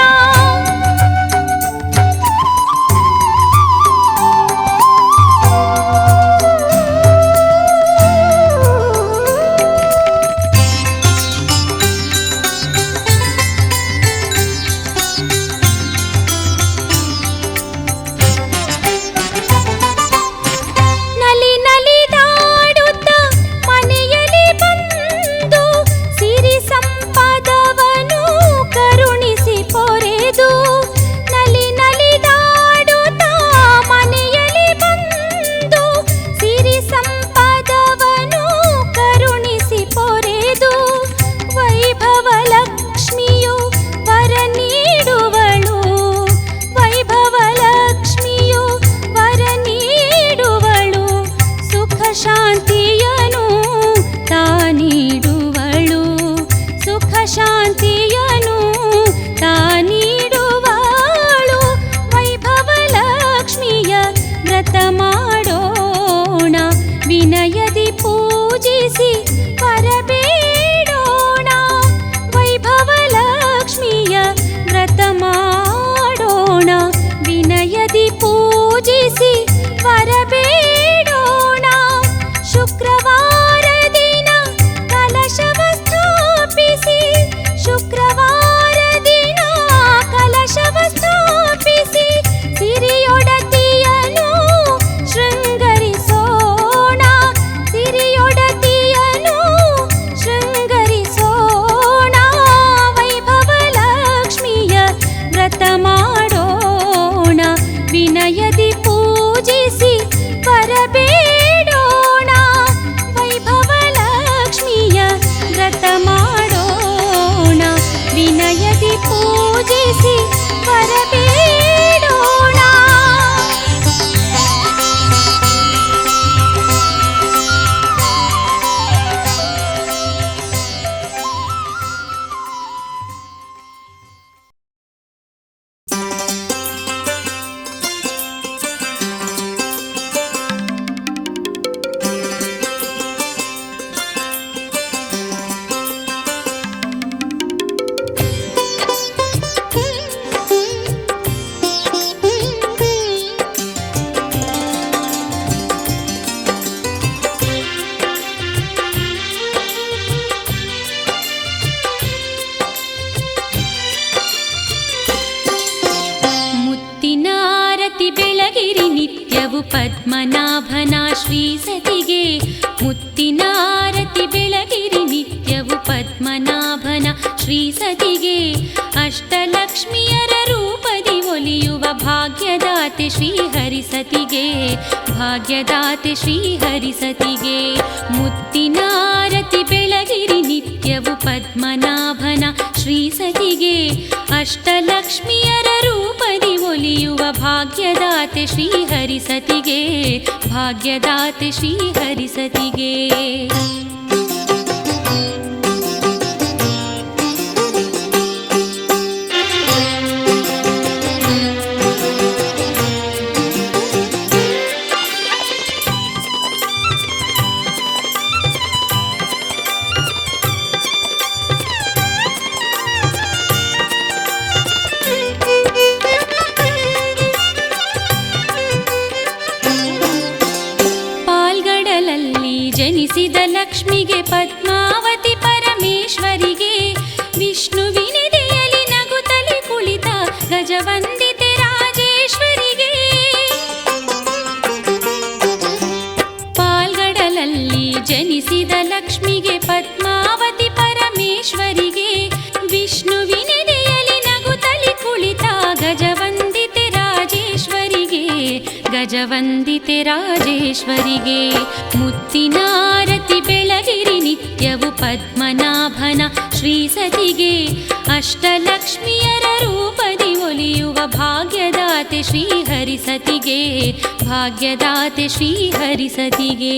ಶಾಂತಿಯನು ತಾನೀಡುವಳು. ವೈಭವ ಲಕ್ಷ್ಮಿಯ ವ್ರತ ಮಾಡೋಣ, ವಿನಯದಿ ಪೂಜಿಸಿ ವರಬೇಡೋಣ. ವೈಭವ ಲಕ್ಷ್ಮಿಯ ವ್ರತ ಮಾಡೋಣ, ವಿನಯದಿ ಪೂಜಿಸಿ ವರಬೇಡೋಣ. ಶುಕ್ರವಾರ ದಿನ ಕಲಶವ ಸ್ಥಾಪಿಸಿ, ಶುಕ್ರವಾರ ದಿನ ಕಲಶವ ಸ್ಥಾಪಿಸಿ ಸಿರಿಯೊಡತಿಯನು ಶೃಂಗರಿಸೋಣ. ಸಿರಿಯೊಡತಿಯನು ಶೃಂಗರಿಸೋಣ. ವೈಭವ ಲಕ್ಷ್ಮಿಯ ವ್ರತ ಮಾಡೋಣ, ವಿನಯದಿ ಪೂಜಿಸಿ ವರಬೇಡೋಣ. ವೈಭವ ಲಕ್ಷ್ಮಿಯ ವ್ರತ ಮಾಡೋಣ, ವಿನಯದಿ ಪೂಜಿಸಿ ವರಬೇಡೋಣ. ಮುತ್ತಿನಾರತಿ ಬೆಳಗಿರಿ ನಿತ್ಯವು ಪದ್ಮನಾಭನ ಶ್ರೀ ಸತಿಗೆ. ಮುತ್ತಿನಾರತಿ ಬೆಳಗಿರಿ ನಿತ್ಯವು ಪದ್ಮನಾಭನ ಶ್ರೀ ಸತಿಗೆ. ಅಷ್ಟಲಕ್ಷ್ಮಿಯರ ರೂಪದಿ ಒಲಿಯುವ ಭಾಗ್ಯದಾತೆ ಶ್ರೀ ಹರಿಸತಿಗೆ. ಭಾಗ್ಯದಾತೆ ಶ್ರೀ ಹರಿಸತಿಗೆ. ಮುತ್ತಿನಾರತಿ ಬೆಳಗಿರಿ ನಿತ್ಯವು ಪದ್ಮನಾಭನ ಶ್ರೀ ಸತಿಗೆ. ಅಷ್ಟಲಕ್ಷ್ಮಿಯರ ರೂಪದಿ ಒಲಿಯುವ ಭಾಗ್ಯದಾತೆ ಶ್ರೀಹರಿಸತಿಗೆ, ಭಾಗ್ಯದಾತೆ ಶ್ರೀಹರಿಸತಿಗೆ. ಜನಿಸಿದ ಲಕ್ಷ್ಮಿಗೆ ಪದ್ಮಾವತಿ ಪರಮೇಶ್ವರಿಗೆ, ವಿಷ್ಣುವಿನಿದೆಯಲಿ ನಗುತ್ತಲಿ ಕುಳಿತ ಗಜವಂದಿತೆ ರಾಜೇಶ್ವರಿಗೆ. ಪಾಲ್ಗಡಲಲ್ಲಿ ಜನಿಸಿದ ಲಕ್ಷ್ಮಿಗೆ ಪದ್ಮಾವತಿ ಪರಮೇಶ್ವರಿಗೆ, ವಿಷ್ಣುವಿನಿದೆಯಲಿ ನಗುತ್ತಲಿ ಕುಳಿತ ಗಜವಂದಿತೆ ರಾಜೇಶ್ವರಿಗೆ, ಗಜವಂದಿತೆ ರಾಜೇಶ್ವರಿಗೆ. ಮುತ್ತಿನಾರತಿ ಬೆಳಗಿರಿ ನಿತ್ಯವು ಪದ್ಮನಾಭನ ಶ್ರೀಸತಿಗೆ, ಅಷ್ಟಲಕ್ಷ್ಮಿಯರ ರೂಪದಿ ಒಲಿಯುವ ಭಾಗ್ಯದಾತೆ ಶ್ರೀಹರಿಸತಿಗೆ, ಭಾಗ್ಯದಾತೆ ಶ್ರೀಹರಿಸತಿಗೆ.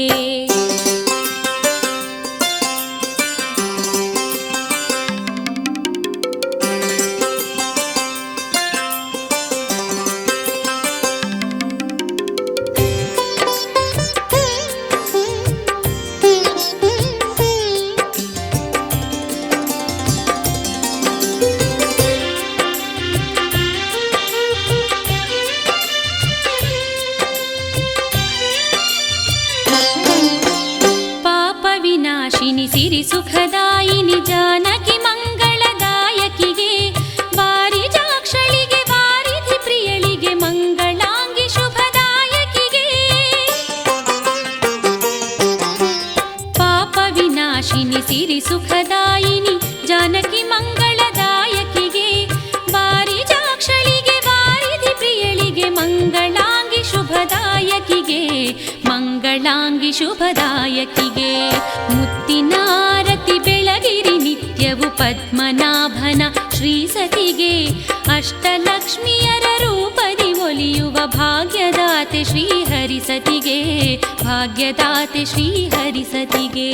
ಸಿರಿ ಸುಖದಾಯಿನಿ ಜಾನಕಿ ಮಂಗಳದಾಯಕಿಗೆ, ವಾರಿಜಾಕ್ಷಳಿಗೆ ವಾರಿಧಿ ಪ್ರಿಯಳಿಗೆ ಮಂಗಳಾಂಗಿ ಶುಭದಾಯಕಿಗೆ. ಪಾಪ ವಿನಾಶಿನಿ ಸಿರಿ ಸುಖದಾಯಿನಿ ಜಾನಕಿ ಮಂಗಳದಾಯಕಿಗೆ, ವಾರಿಜಾಕ್ಷಳಿಗೆ ವಾರಿಧಿ ಪ್ರಿಯಳಿಗೆ ಮಂಗಳಾಂಗಿ ಶುಭದಾಯಕಿಗೆ, ಮಂಗಳಾಂಗಿ ಶುಭದಾಯಕಿಗೆ. ಮುತ್ತಿನಾರತಿ ಬೆಳಗಿರಿ ನಿತ್ಯವು ಪದ್ಮನಾಭನ ಶ್ರೀಸತಿಗೆ, ಅಷ್ಟಲಕ್ಷ್ಮಿಯರ ರೂಪದಿ ಒಲಿಯುವ ಭಾಗ್ಯದಾತೆ ಶ್ರೀಹರಿಸತಿಗೆ, ಭಾಗ್ಯದಾತೆ ಶ್ರೀಹರಿಸತಿಗೆ.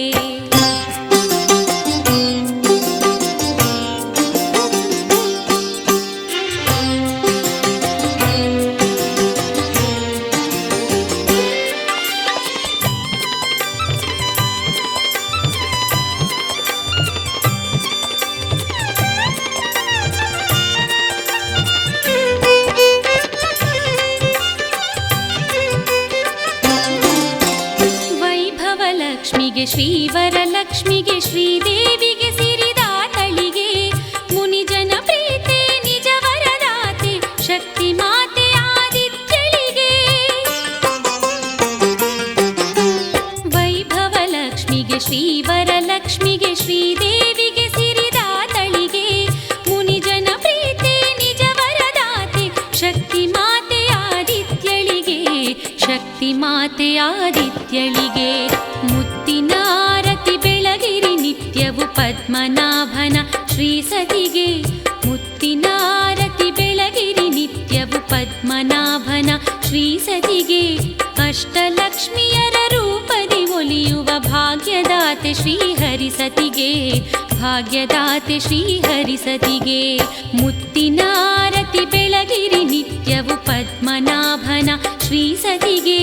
ಲಕ್ಷ್ಮಿಗೆ ಶ್ರೀವರಲಕ್ಷ್ಮಿಗೆ ಶ್ರೀದೇವಿಗೆ ಸಿರಿದಾತಳಿಗೆ, ಮುನಿಜನ ಪ್ರೀತೆ ನಿಜ ವರದಾತೆ ಶಕ್ತಿ ಮಾತೆ ಆದಿತ್ಯಳಿಗೆ. ವೈಭವ ಲಕ್ಷ್ಮಿಗೆ ಶ್ರೀವರಲಕ್ಷ್ಮಿಗೆ ಶ್ರೀದೇವಿಗೆ ಸಿರಿದಾತಳಿಗೆ, ಮುನಿಜನ ಪ್ರೀತೆ ನಿಜ ವರದಾತೆ ಶಕ್ತಿ ಮಾತೆ ಆದಿತ್ಯಳಿಗೆ, ಶಕ್ತಿ ಮಾತೆ ಆದಿತ್ಯಳಿಗೆ. ಮುತ್ತಿನಾರತಿ ಬೆಳಗಿರಿ ನಿತ್ಯವು ಪದ್ಮನಾಭನ ಶ್ರೀಸತಿಗೆ, ಮುತ್ತಿನಾರತಿ ಬೆಳಗಿರಿ ನಿತ್ಯವು ಪದ್ಮನಾಭನ ಶ್ರೀಸತಿಗೆ, ಅಷ್ಟಲಕ್ಷ್ಮಿಯರ ರೂಪದಿ ಒಲಿಯುವ ಭಾಗ್ಯದಾತೆ ಶ್ರೀಹರಿಸತಿಗೆ, ಭಾಗ್ಯದಾತೆ ಶ್ರೀಹರಿಸತಿಗೆ. ಮುತ್ತಿನಾರತಿ ಬೆಳಗಿರಿ ನಿತ್ಯವು ಪದ್ಮನಾಭನ ಶ್ರೀಸತಿಗೆ,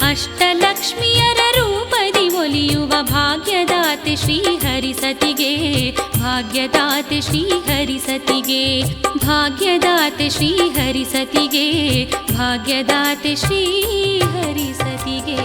ಅಷ್ಟಲಕ್ಷ್ಮಿಯರ ರೂಪದಿ ಒಲಿಯುವ ಭಾಗ್ಯದಾತೆ ಶ್ರೀಹರಿಸತಿಗೆ, ಭಾಗ್ಯದಾತೆ ಶ್ರೀಹರಿಸತಿಗೆ, ಭಾಗ್ಯದಾತೆ ಶ್ರೀಹರಿಸತಿಗೆ, ಭಾಗ್ಯದಾತೆ ಶ್ರೀಹರಿಸತಿಗೆ.